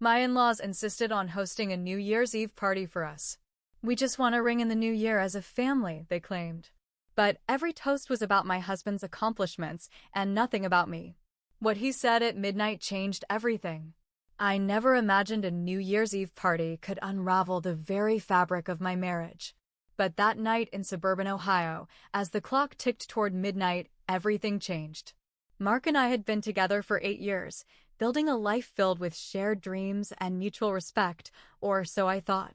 My in-laws insisted on hosting a New Year's Eve party for us. We just want to ring in the new year as a family, they claimed. But every toast was about my husband's accomplishments and nothing about me. What he said at midnight changed everything. I never imagined a New Year's Eve party could unravel the very fabric of my marriage. But that night in suburban Ohio, as the clock ticked toward midnight, everything changed. Mark and I had been together for 8 years, building a life filled with shared dreams and mutual respect, or so I thought.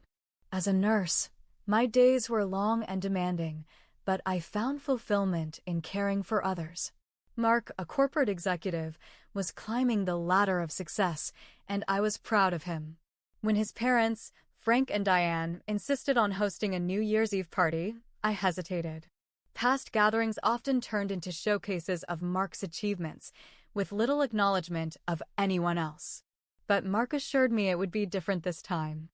As a nurse, my days were long and demanding, but I found fulfillment in caring for others. Mark, a corporate executive, was climbing the ladder of success, and I was proud of him. When his parents, Frank and Diane, insisted on hosting a New Year's Eve party, I hesitated. Past gatherings often turned into showcases of Mark's achievements, with little acknowledgement of anyone else. But Mark assured me it would be different this time.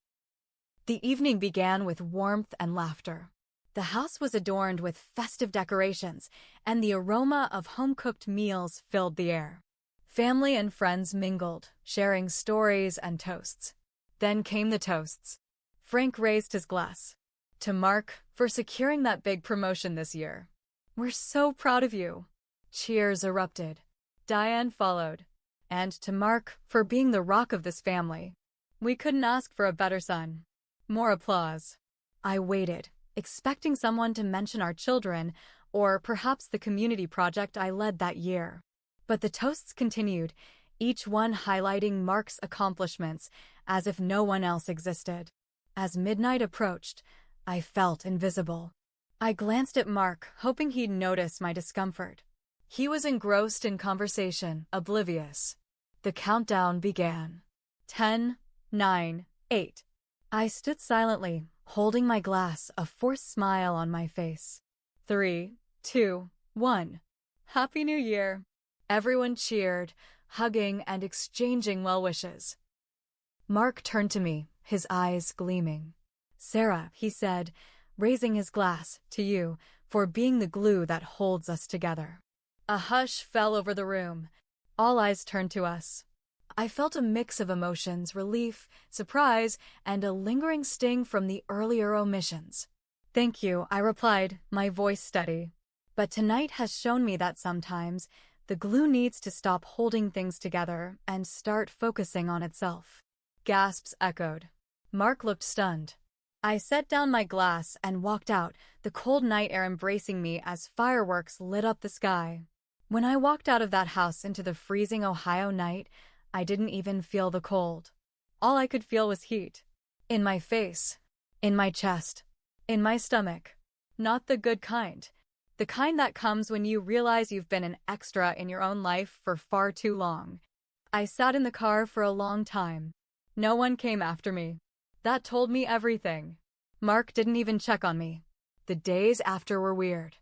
The evening began with warmth and laughter. The house was adorned with festive decorations, and the aroma of home-cooked meals filled the air. Family and friends mingled, sharing stories and toasts. Then came the toasts. Frank raised his glass. To Mark, for securing that big promotion this year. We're so proud of you. Cheers erupted. Diane followed. And to Mark, for being the rock of this family. We couldn't ask for a better son. More applause. I waited, expecting someone to mention our children, or perhaps the community project I led that year. But the toasts continued, each one highlighting Mark's accomplishments, as if no one else existed. As midnight approached, I felt invisible. I glanced at Mark, hoping he'd notice my discomfort. He was engrossed in conversation, oblivious. The countdown began. 10, 9, 8. I stood silently, holding my glass, a forced smile on my face. 3, 2, 1. Happy New Year. Everyone cheered, hugging and exchanging well wishes. Mark turned to me, his eyes gleaming. Sarah, he said, raising his glass, to you, for being the glue that holds us together. A hush fell over the room. All eyes turned to us. I felt a mix of emotions, relief, surprise, and a lingering sting from the earlier omissions. Thank you, I replied, my voice steady. But tonight has shown me that sometimes the glue needs to stop holding things together and start focusing on itself. Gasps echoed. Mark looked stunned. I set down my glass and walked out, the cold night air embracing me as fireworks lit up the sky. When I walked out of that house into the freezing Ohio night, I didn't even feel the cold. All I could feel was heat. In my face, in my chest, in my stomach. Not the good kind. The kind that comes when you realize you've been an extra in your own life for far too long. I sat in the car for a long time. No one came after me. That told me everything. Mark didn't even check on me. The days after were weird.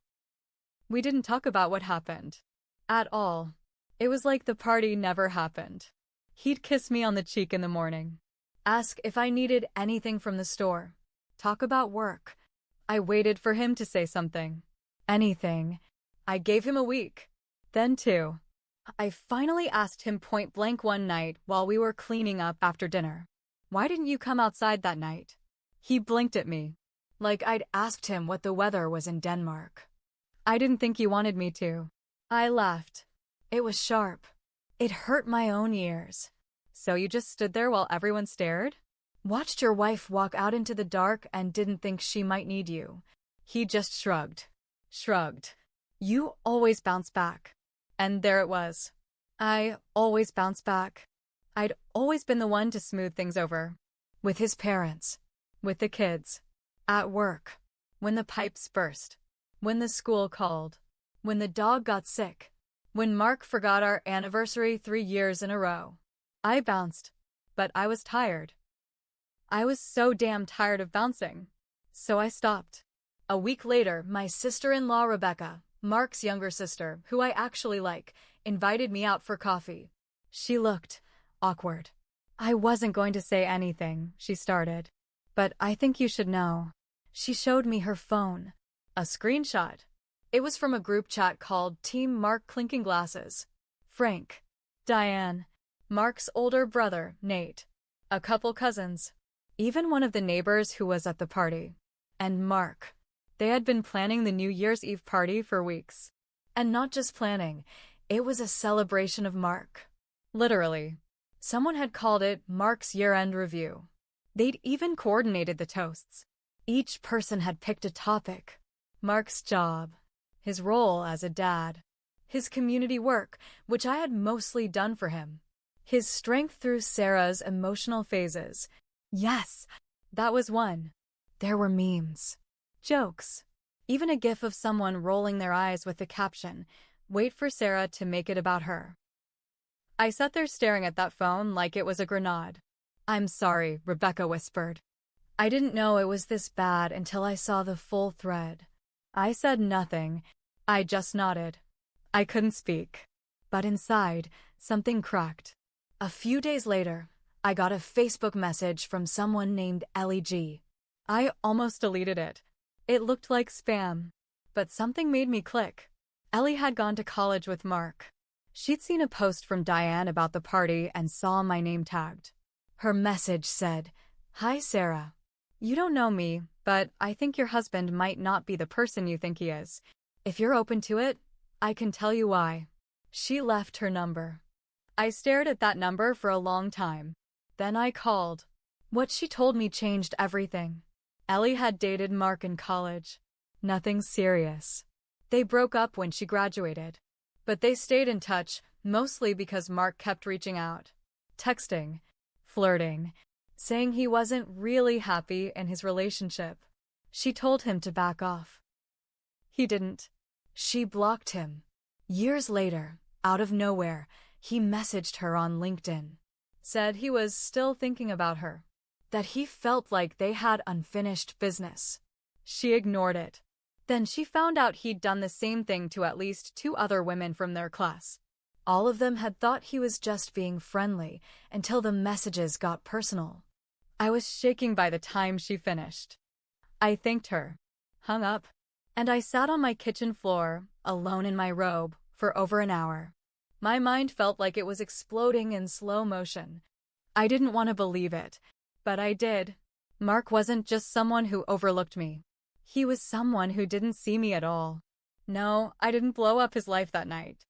We didn't talk about what happened. At all. It was like the party never happened. He'd kiss me on the cheek in the morning. Ask if I needed anything from the store. Talk about work. I waited for him to say something. Anything. I gave him a week. Then 2. I finally asked him point blank one night while we were cleaning up after dinner. Why didn't you come outside that night? He blinked at me, like I'd asked him what the weather was in Denmark. I didn't think you wanted me to. I laughed. It was sharp. It hurt my own ears. So you just stood there while everyone stared? Watched your wife walk out into the dark and didn't think she might need you. He just shrugged. Shrugged. You always bounce back. And there it was. I always bounce back. I'd always been the one to smooth things over. With his parents. With the kids. At work. When the pipes burst. When the school called. When the dog got sick. When Mark forgot our anniversary 3 years in a row. I bounced. But I was tired. I was so damn tired of bouncing. So I stopped. A week later, my sister-in-law Rebecca, Mark's younger sister, who I actually like, invited me out for coffee. She looked awkward. I wasn't going to say anything, she started. But I think you should know. She showed me her phone. A screenshot. It was from a group chat called Team Mark Clinking Glasses. Frank. Diane. Mark's older brother, Nate. a couple cousins, even one of the neighbors who was at the party. And Mark. They had been planning the New Year's Eve party for weeks. And not just planning, it was a celebration of Mark. Literally. Someone had called it Mark's year-end review. They'd even coordinated the toasts. Each person had picked a topic. Mark's job, his role as a dad, his community work, which I had mostly done for him, his strength through Sarah's emotional phases. Yes, that was one. There were memes, jokes, even a gif of someone rolling their eyes with the caption, "Wait for Sarah to make it about her." I sat there staring at that phone like it was a grenade. "I'm sorry," Rebecca whispered. I didn't know it was this bad until I saw the full thread. I said nothing. I just nodded. I couldn't speak. But inside, something cracked. A few days later, I got a Facebook message from someone named Ellie G. I almost deleted it. It looked like spam. But something made me click. Ellie had gone to college with Mark. She'd seen a post from Diane about the party and saw my name tagged. Her message said, "Hi, Sarah. You don't know me, but I think your husband might not be the person you think he is. If you're open to it, I can tell you why." She left her number. I stared at that number for a long time. Then I called. What she told me changed everything. Ellie had dated Mark in college. Nothing serious. They broke up when she graduated. But they stayed in touch, mostly because Mark kept reaching out. Texting. Flirting. Saying he wasn't really happy in his relationship. She told him to back off. He didn't. She blocked him. Years later, out of nowhere, he messaged her on LinkedIn. Said he was still thinking about her. That he felt like they had unfinished business. She ignored it. Then she found out he'd done the same thing to at least 2 other women from their class. All of them had thought he was just being friendly until the messages got personal. I was shaking by the time she finished. I thanked her, hung up, and I sat on my kitchen floor, alone in my robe, for over an hour. My mind felt like it was exploding in slow motion. I didn't want to believe it, but I did. Mark wasn't just someone who overlooked me. He was someone who didn't see me at all. No, I didn't blow up his life that night.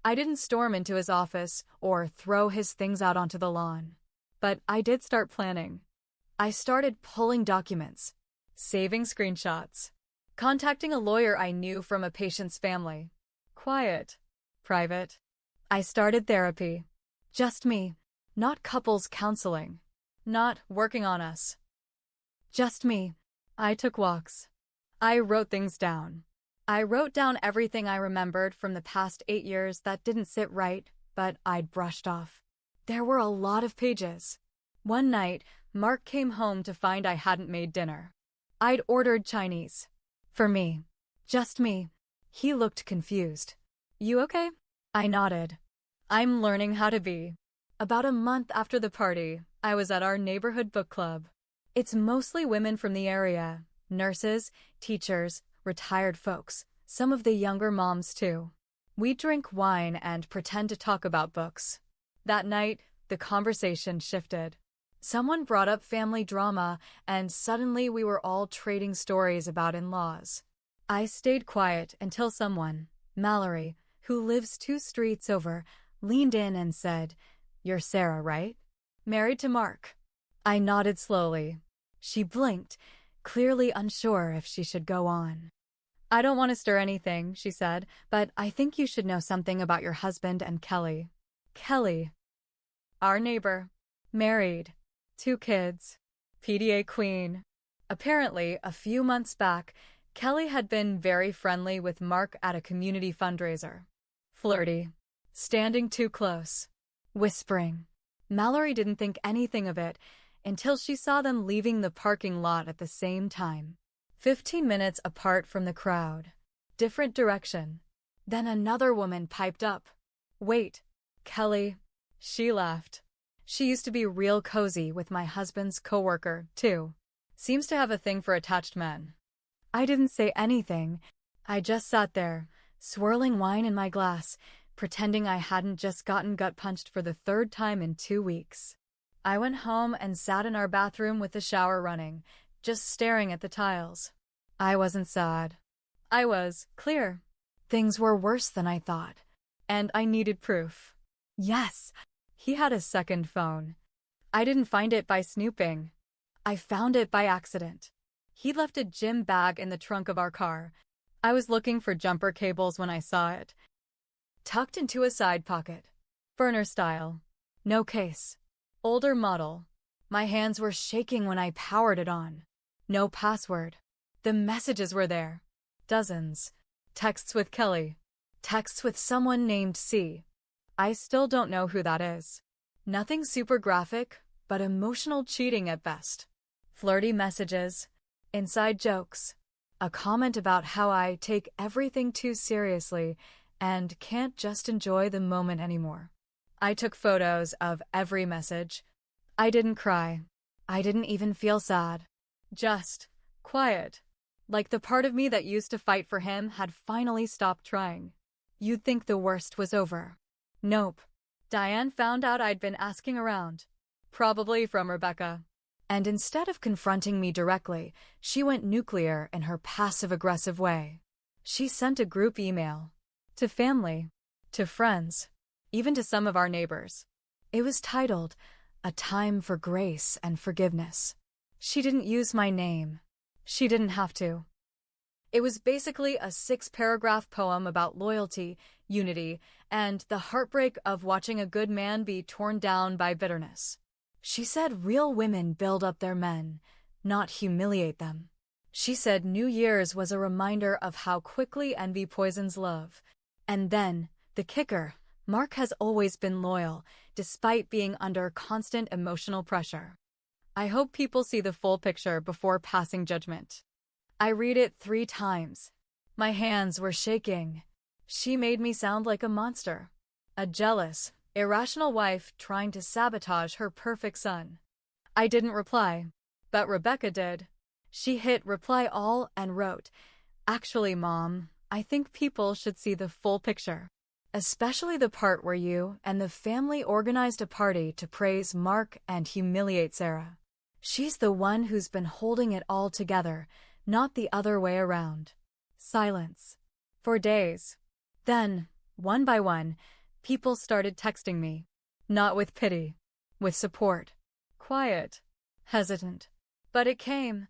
I didn't storm into his office or throw his things out onto the lawn. But I did start planning. I started pulling documents, saving screenshots, contacting a lawyer I knew from a patient's family. Quiet, private. I started therapy. Just me, not couples counseling, not working on us. Just me. I took walks. I wrote things down. I wrote down everything I remembered from the past 8 years that didn't sit right, but I'd brushed off. There were a lot of pages. One night, Mark came home to find I hadn't made dinner. I'd ordered Chinese. For me. Just me. He looked confused. "You okay?" I nodded. "I'm learning how to be." About a month after the party, I was at our neighborhood book club. It's mostly women from the area, nurses, teachers, retired folks, some of the younger moms too. We drink wine and pretend to talk about books. That night, the conversation shifted. Someone brought up family drama, and suddenly we were all trading stories about in-laws. I stayed quiet until someone, Mallory, who lives 2 streets over, leaned in and said, "You're Sarah, right? Married to Mark?" I nodded slowly. She blinked, clearly unsure if she should go on. "I don't want to stir anything," she said, "but I think you should know something about your husband and Kelly." Kelly. Our neighbor. Married. 2 kids. PDA queen. Apparently, a few months back, Kelly had been very friendly with Mark at a community fundraiser. Flirty. Standing too close. Whispering. Mallory didn't think anything of it until she saw them leaving the parking lot at the same time. 15 minutes apart from the crowd. Different direction. Then another woman piped up. "Wait, Kelly." She laughed. She used to be real cozy with my husband's coworker, too. Seems to have a thing for attached men. I didn't say anything. I just sat there, swirling wine in my glass, pretending I hadn't just gotten gut-punched for the 3rd time in 2 weeks. I went home and sat in our bathroom with the shower running, just staring at the tiles. I wasn't sad. I was clear. Things were worse than I thought, and I needed proof. Yes, he had a second phone. I didn't find it by snooping. I found it by accident. He left a gym bag in the trunk of our car. I was looking for jumper cables when I saw it, tucked into a side pocket. Burner style. No case. Older model. My hands were shaking when I powered it on. No password. The messages were there. Dozens. Texts with Kelly. Texts with someone named C. I still don't know who that is. Nothing super graphic, but emotional cheating at best. Flirty messages. Inside jokes. A comment about how I take everything too seriously and can't just enjoy the moment anymore. I took photos of every message. I didn't cry. I didn't even feel sad. Just quiet. Like the part of me that used to fight for him had finally stopped trying. You'd think the worst was over. Nope. Diane found out I'd been asking around. Probably from Rebecca. And instead of confronting me directly, she went nuclear in her passive-aggressive way. She sent a group email. To family. To friends. Even to some of our neighbors. It was titled, A Time for Grace and Forgiveness. She didn't use my name. She didn't have to. It was basically a 6-paragraph poem about loyalty, unity, and the heartbreak of watching a good man be torn down by bitterness. She said real women build up their men, not humiliate them. She said New Year's was a reminder of how quickly envy poisons love. And then, the kicker, Mark has always been loyal, despite being under constant emotional pressure. I hope people see the full picture before passing judgment. I read it 3 times. My hands were shaking. She made me sound like a monster. A jealous, irrational wife trying to sabotage her perfect son. I didn't reply, but Rebecca did. She hit reply all and wrote, Actually, Mom, I think people should see the full picture. Especially the part where you and the family organized a party to praise Mark and humiliate Sarah. She's the one who's been holding it all together, not the other way around. Silence. For days. Then, one by one, people started texting me. Not with pity. With support. Quiet. Hesitant. But it came.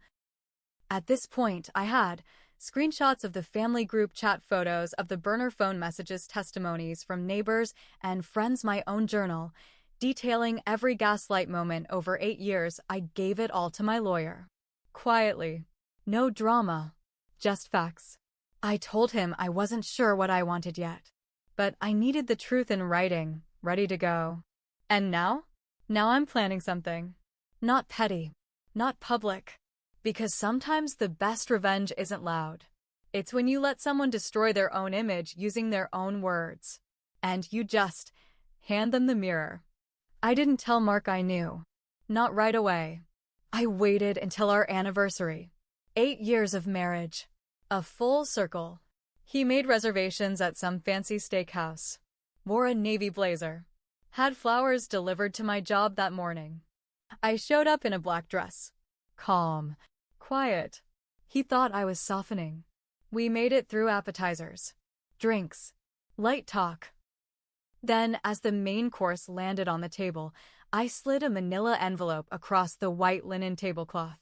At this point, I had screenshots of the family group chat photos of the burner phone messages, testimonies from neighbors and friends, my own journal, detailing every gaslight moment over 8 years. I gave it all to my lawyer. Quietly. No drama. Just facts. I told him I wasn't sure what I wanted yet. But I needed the truth in writing, ready to go. And now? Now I'm planning something. Not petty. Not public. Because sometimes the best revenge isn't loud. It's when you let someone destroy their own image using their own words. And you just hand them the mirror. I didn't tell Mark I knew. Not right away. I waited until our anniversary. 8 years of marriage. A full circle. He made reservations at some fancy steakhouse. Wore a navy blazer. Had flowers delivered to my job that morning. I showed up in a black dress. Calm. Quiet. He thought I was softening. We made it through appetizers. Drinks. Light talk. Then, as the main course landed on the table, I slid a manila envelope across the white linen tablecloth.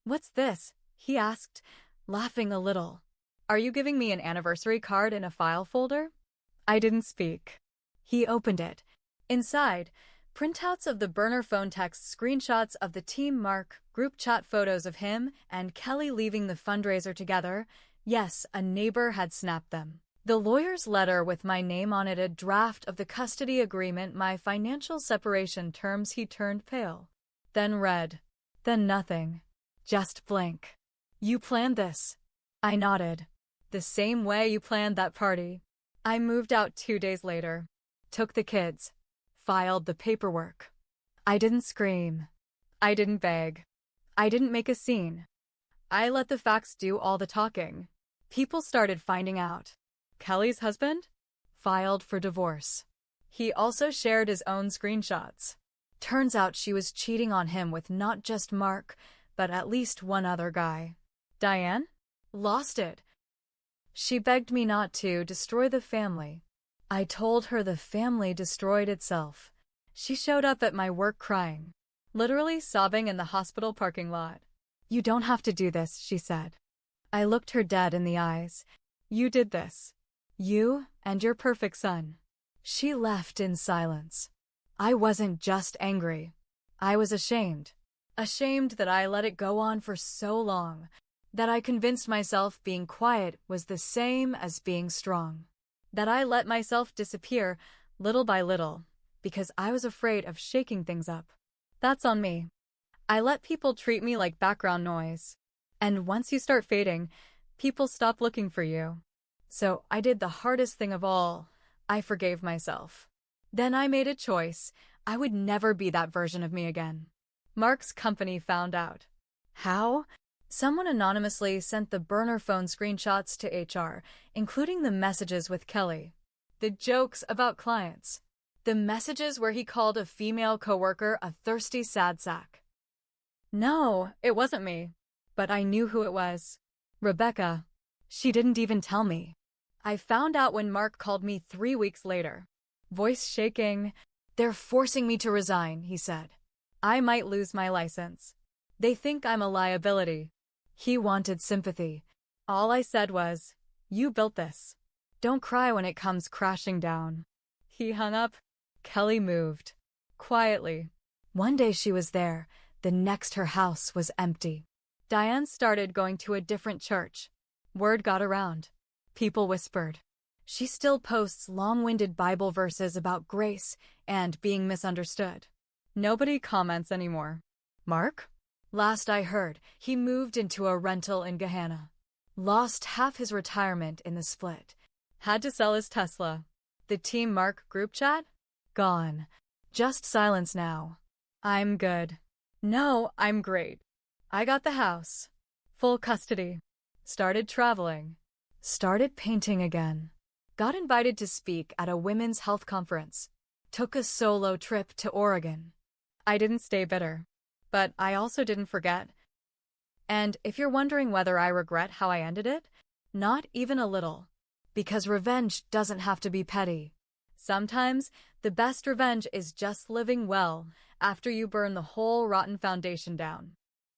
What's this? He asked, laughing a little. Are you giving me an anniversary card in a file folder? I didn't speak. He opened it. Inside, printouts of the burner phone texts, screenshots of the Team Mark group chat photos of him and Kelly leaving the fundraiser together. Yes, a neighbor had snapped them. The lawyer's letter with my name on it, a draft of the custody agreement, my financial separation terms. He turned pale. Then read. Then nothing. Just blank. You planned this? I nodded. The same way you planned that party. I moved out 2 days later. Took the kids. Filed the paperwork. I didn't scream. I didn't beg. I didn't make a scene. I let the facts do all the talking. People started finding out. Kelly's husband? Filed for divorce. He also shared his own screenshots. Turns out she was cheating on him with not just Mark, but at least one other guy. Diane? Lost it. She begged me not to destroy the family. I told her the family destroyed itself. She showed up at my work crying, literally sobbing in the hospital parking lot. You don't have to do this, she said. I looked her dead in the eyes. You did this. You and your perfect son. She left in silence. I wasn't just angry. I was ashamed. Ashamed that I let it go on for so long, that I convinced myself being quiet was the same as being strong, that I let myself disappear little by little because I was afraid of shaking things up. That's on me. I let people treat me like background noise. And once you start fading, people stop looking for you. So I did the hardest thing of all. I forgave myself. Then I made a choice. I would never be that version of me again. Mark's company found out. How? Someone anonymously sent the burner phone screenshots to HR, including the messages with Kelly. The jokes about clients. The messages where he called a female coworker a thirsty sad sack. No, it wasn't me. But I knew who it was. Rebecca. She didn't even tell me. I found out when Mark called me 3 weeks later. Voice shaking. They're forcing me to resign, he said. I might lose my license. They think I'm a liability. He wanted sympathy. All I said was, you built this. Don't cry when it comes crashing down. He hung up. Kelly moved. Quietly. One day she was there. The next her house was empty. Diane started going to a different church. Word got around. People whispered. She still posts long-winded Bible verses about grace and being misunderstood. Nobody comments anymore. Mark? Last I heard, he moved into a rental in Gahanna. Lost half his retirement in the split. Had to sell his Tesla. The Team Mark group chat? Gone. Just silence now. I'm good. No, I'm great. I got the house. Full custody. Started traveling. Started painting again. Got invited to speak at a women's health conference. Took a solo trip to Oregon. I didn't stay bitter. But I also didn't forget. And if you're wondering whether I regret how I ended it, not even a little. Because revenge doesn't have to be petty. Sometimes, the best revenge is just living well after you burn the whole rotten foundation down.